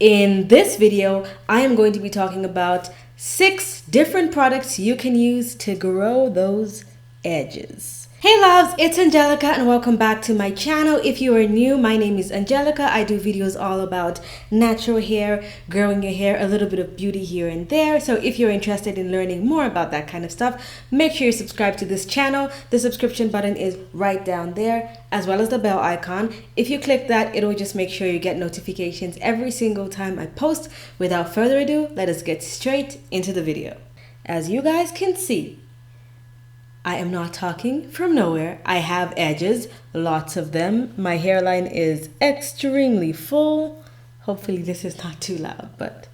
In this video, I am going to be talking about 6 different products you can use to grow those edges. Hey loves, it's Angelica and welcome back to my channel. If you are new, my name is Angelica. I do videos all about natural hair, growing your hair, a little bit of beauty here and there. So if you're interested in learning more about that kind of stuff, make sure you subscribe to this channel. The subscription button is right down there, as well as the bell icon. If you click that, it'll just make sure you get notifications every single time I post. Without further ado, let us get straight into the video. As you guys can see, I am not talking from nowhere. I have edges, lots of them. My hairline is extremely full. Hopefully this is not too loud, but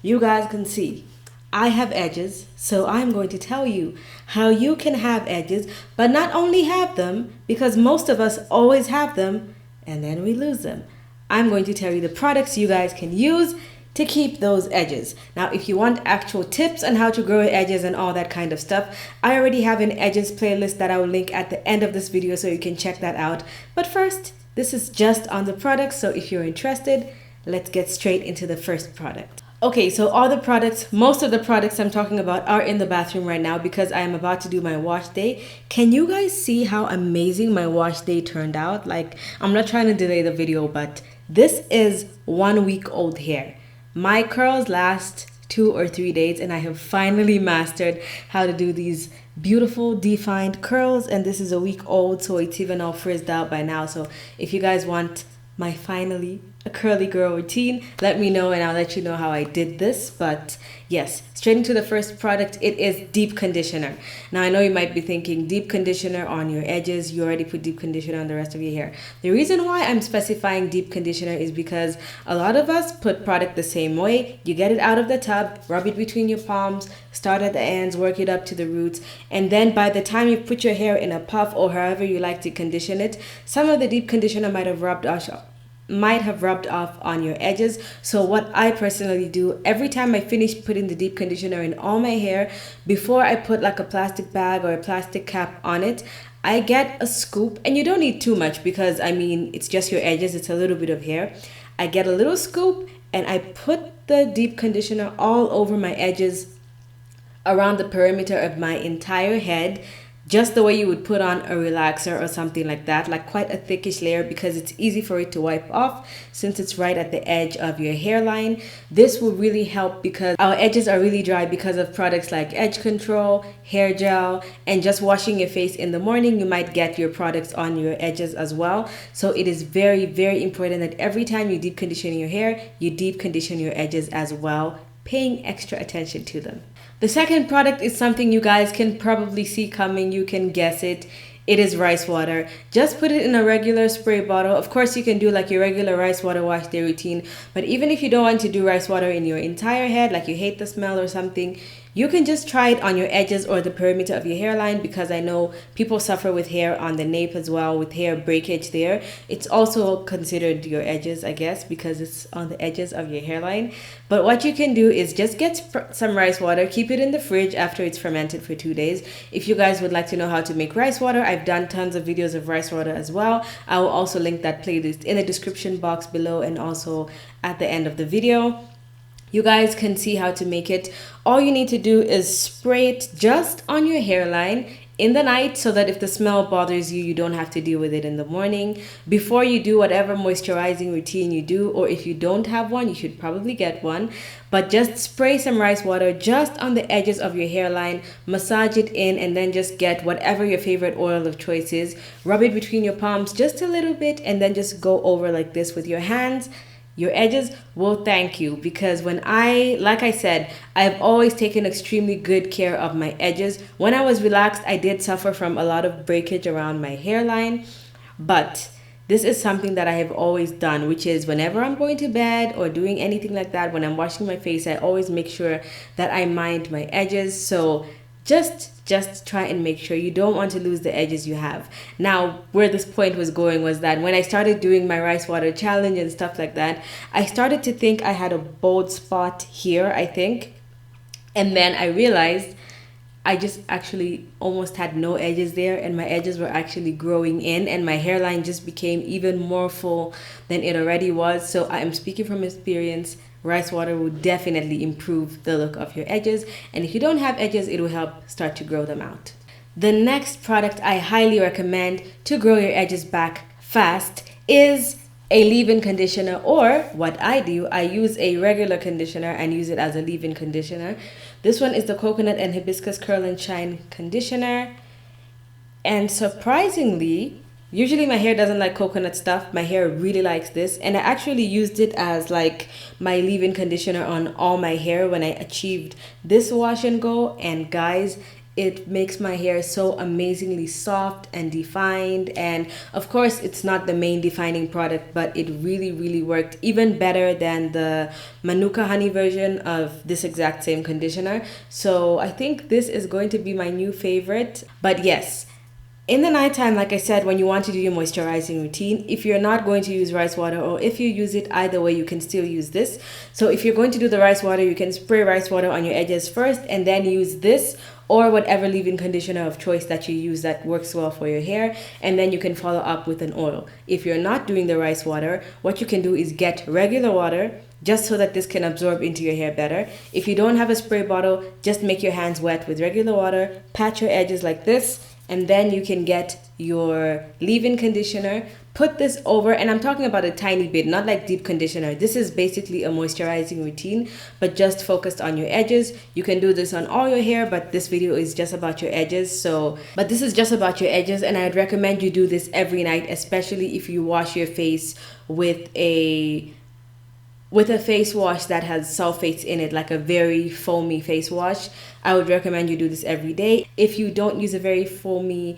you guys can see I have edges, so I'm going to tell you how you can have edges, but not only have them, because most of us always have them and then we lose them. I'm going to tell you the products you guys can use to keep those edges. Now, if you want actual tips on how to grow edges and all that kind of stuff, I already have an edges playlist that I will link at the end of this video so you can check that out. But first, this is just on the products, so if you're interested, let's get straight into the first product. Okay, so all the products, most of the products I'm talking about are in the bathroom right now because I am about to do my wash day. Can you guys see how amazing my wash day turned out? Like, I'm not trying to delay the video, but this is 1 week old hair. My curls last 2 or 3 days and I have finally mastered how to do these beautiful defined curls, and this is a week old, so it's even all frizzed out by now. So if you guys want my finally a curly girl routine, let me know and I'll let you know how I did this. But yes, straight into the first product, it is deep conditioner. Now I know you might be thinking deep conditioner on your edges, you already put deep conditioner on the rest of your hair. The reason why I'm specifying deep conditioner is because a lot of us put product the same way. You get it out of the tub, rub it between your palms, start at the ends, work it up to the roots, and then by the time you put your hair in a puff or however you like to condition it, some of the deep conditioner might have rubbed off on your edges. So what I personally do, every time I finish putting the deep conditioner in all my hair, before I put like a plastic bag or a plastic cap on it, I get a scoop, and you don't need too much because I mean it's just your edges, it's a little bit of hair. I get a little scoop and I put the deep conditioner all over my edges, around the perimeter of my entire head, just the way you would put on a relaxer or something like that, like quite a thickish layer, because it's easy for it to wipe off since it's right at the edge of your hairline. This will really help because our edges are really dry because of products like edge control, hair gel, and just washing your face in the morning, you might get your products on your edges as well. So it is very, very important that every time you deep condition your hair, you deep condition your edges as well, paying extra attention to them. The second product is something you guys can probably see coming. You can guess it. It is rice water. Just put it in a regular spray bottle. Of course, you can do like your regular rice water wash day routine. But even if you don't want to do rice water in your entire head, like you hate the smell or something, you can just try it on your edges or the perimeter of your hairline, because I know people suffer with hair on the nape as well, with hair breakage there. It's also considered your edges, I guess, because it's on the edges of your hairline. But what you can do is just get some rice water, keep it in the fridge after it's fermented for 2 days. If you guys would like to know how to make rice water, I've done tons of videos of rice water as well. I will also link that playlist in the description box below and also at the end of the video. You guys can see how to make it. All you need to do is spray it just on your hairline in the night so that if the smell bothers you, you don't have to deal with it in the morning. Before you do whatever moisturizing routine you do, or if you don't have one, you should probably get one. But just spray some rice water just on the edges of your hairline, massage it in, and then just get whatever your favorite oil of choice is. Rub it between your palms just a little bit and then just go over like this with your hands. Your edges will thank you, because like I said, I've always taken extremely good care of my edges. When I was relaxed, I did suffer from a lot of breakage around my hairline, but this is something that I have always done, which is whenever I'm going to bed or doing anything like that, when I'm washing my face, I always make sure that I mind my edges. So just try and make sure you don't want to lose the edges you have. Now, where this point was going was that when I started doing my rice water challenge and stuff like that, I started to think I had a bald spot here, I think. And then I realized I just actually almost had no edges there, and my edges were actually growing in, and my hairline just became even more full than it already was. So I am speaking from experience. Rice water will definitely improve the look of your edges, and if you don't have edges, it will help start to grow them out. The next product I highly recommend to grow your edges back fast is a leave-in conditioner, or what I do, I use a regular conditioner and use it as a leave-in conditioner. This one is the Coconut and Hibiscus Curl and Shine Conditioner. And surprisingly, usually my hair doesn't like coconut stuff. My hair really likes this. And I actually used it as like my leave-in conditioner on all my hair when I achieved this wash and go. And guys, it makes my hair so amazingly soft and defined. And of course, it's not the main defining product, but it really, really worked even better than the Manuka honey version of this exact same conditioner. So I think this is going to be my new favorite. But yes, in the nighttime, like I said, when you want to do your moisturizing routine, if you're not going to use rice water, or if you use it either way, you can still use this. So if you're going to do the rice water, you can spray rice water on your edges first and then use this or whatever leave-in conditioner of choice that you use that works well for your hair, and then you can follow up with an oil. If you're not doing the rice water, what you can do is get regular water, just so that this can absorb into your hair better. If you don't have a spray bottle, just make your hands wet with regular water, pat your edges like this, and then you can get your leave-in conditioner, put this over, and I'm talking about a tiny bit, not like deep conditioner. This is basically a moisturizing routine, but just focused on your edges. You can do this on all your hair, but this video is just about your edges. But this is just about your edges, and I'd recommend you do this every night, especially if you wash your face with a face wash that has sulfates in it, like a very foamy face wash. I would recommend you do this every day. If you don't use a very foamy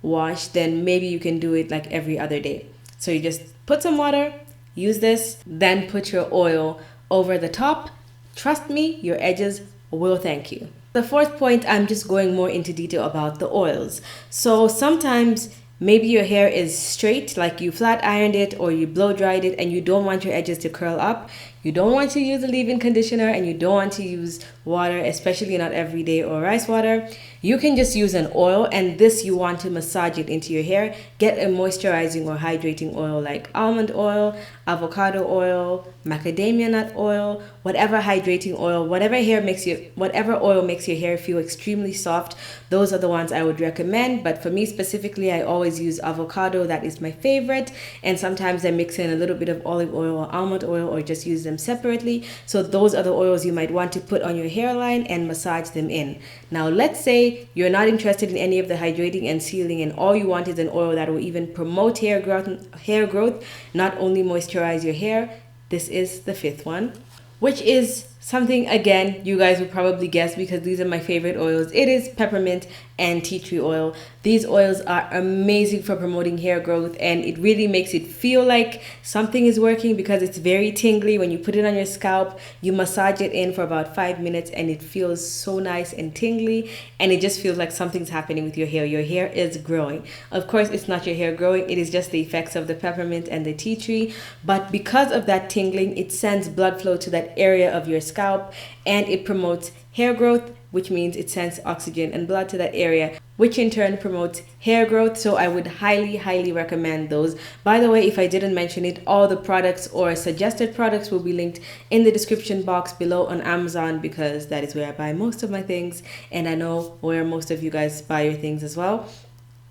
wash, then maybe you can do it like every other day. So you just put some water, use this, then put your oil over the top. Trust me, your edges will thank you. The fourth point, I'm just going more into detail about the oils. So sometimes maybe your hair is straight, like you flat ironed it or you blow dried it, and you don't want your edges to curl up. You don't want to use a leave-in conditioner, and you don't want to use water, especially not every day, or rice water. You can just use an oil, and this you want to massage it into your hair. Get a moisturizing or hydrating oil like almond oil, avocado oil, macadamia nut oil, whatever hydrating oil, whatever oil makes your hair feel extremely soft. Those are the ones I would recommend. But for me specifically, I always use avocado. That is my favorite. And sometimes I mix in a little bit of olive oil or almond oil, or just use them separately. So those are the oils you might want to put on your hairline and massage them in. Now let's say you're not interested in any of the hydrating and sealing, and all you want is an oil that will even promote hair growth, not only moisturize your hair. This is the fifth one, which is something, again, you guys would probably guess because these are my favorite oils. It is peppermint and tea tree oil. These oils are amazing for promoting hair growth, and it really makes it feel like something is working because it's very tingly. When you put it on your scalp, you massage it in for about 5 minutes, and it feels so nice and tingly, and it just feels like something's happening with your hair. Your hair is growing. Of course, it's not your hair growing. It is just the effects of the peppermint and the tea tree, but because of that tingling, it sends blood flow to that area of your scalp, and it promotes hair growth, which means it sends oxygen and blood to that area, which in turn promotes hair growth. So I would highly, highly recommend those. By the way, if I didn't mention it, all the products or suggested products will be linked in the description box below on Amazon, because that is where I buy most of my things, and I know where most of you guys buy your things as well.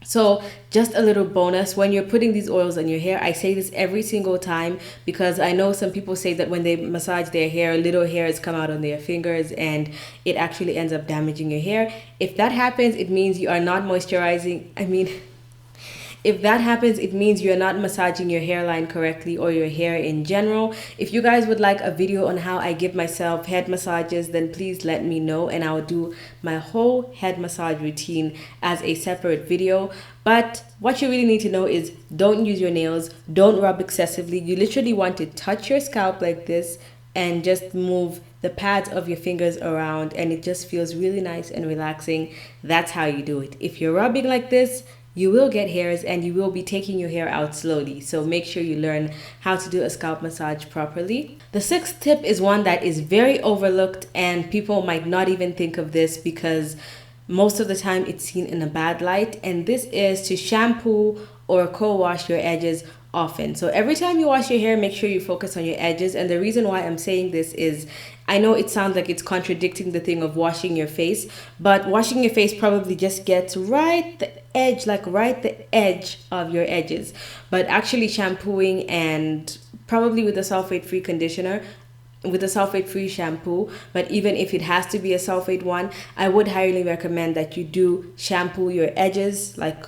So just a little bonus, when you're putting these oils on your hair, I say this every single time because I know some people say that when they massage their hair, little hairs come out on their fingers and it actually ends up damaging your hair. If that happens, it means you are not moisturizing. If that happens, it means you're not massaging your hairline correctly, or your hair in general. If you guys would like a video on how I give myself head massages, then please let me know, and I'll do my whole head massage routine as a separate video. But what you really need to know is don't use your nails, don't rub excessively. You literally want to touch your scalp like this and just move the pads of your fingers around, and it just feels really nice and relaxing. That's how you do it. If you're rubbing like this, you will get hairs and you will be taking your hair out slowly. So make sure you learn how to do a scalp massage properly. The sixth tip is one that is very overlooked and people might not even think of this because most of the time it's seen in a bad light, and this is to shampoo or co-wash your edges often. So every time you wash your hair, make sure you focus on your edges. And the reason why I'm saying this is I know it sounds like it's contradicting the thing of washing your face, but washing your face probably just gets right the edge, like right the edge of your edges. But actually shampooing, and probably with a sulfate-free conditioner, with a sulfate-free shampoo, but even if it has to be a sulfate one, I would highly recommend that you do shampoo your edges, like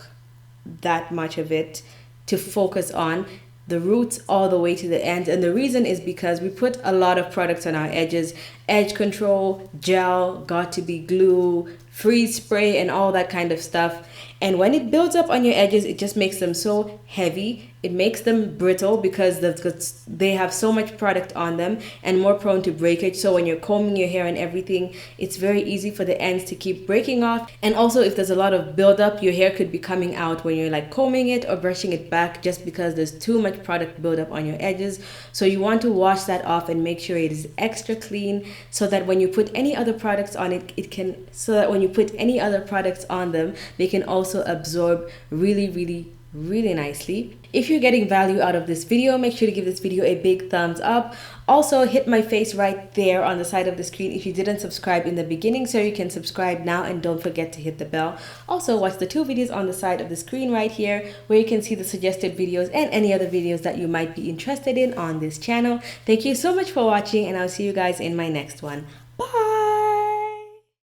that much of it, to focus on the roots all the way to the ends. And the reason is because we put a lot of products on our edges: edge control, gel, got to be glue, freeze spray, and all that kind of stuff. And when it builds up on your edges, it just makes them so heavy. It makes them brittle because they have so much product on them and more prone to breakage. So when you're combing your hair and everything, it's very easy for the ends to keep breaking off. And also, if there's a lot of buildup, your hair could be coming out when you're like combing it or brushing it back, just because there's too much product buildup on your edges. So you want to wash that off and make sure it is extra clean, so that when you put any other products on them, they can also absorb really nicely. If you're getting value out of this video, make sure to give this video a big thumbs up. Also, hit my face right there on the side of the screen if you didn't subscribe in the beginning, so you can subscribe now, and don't forget to hit the bell. Also, watch the 2 videos on the side of the screen right here, where you can see the suggested videos and any other videos that you might be interested in on this channel. Thank you so much for watching, and I'll see you guys in my next one.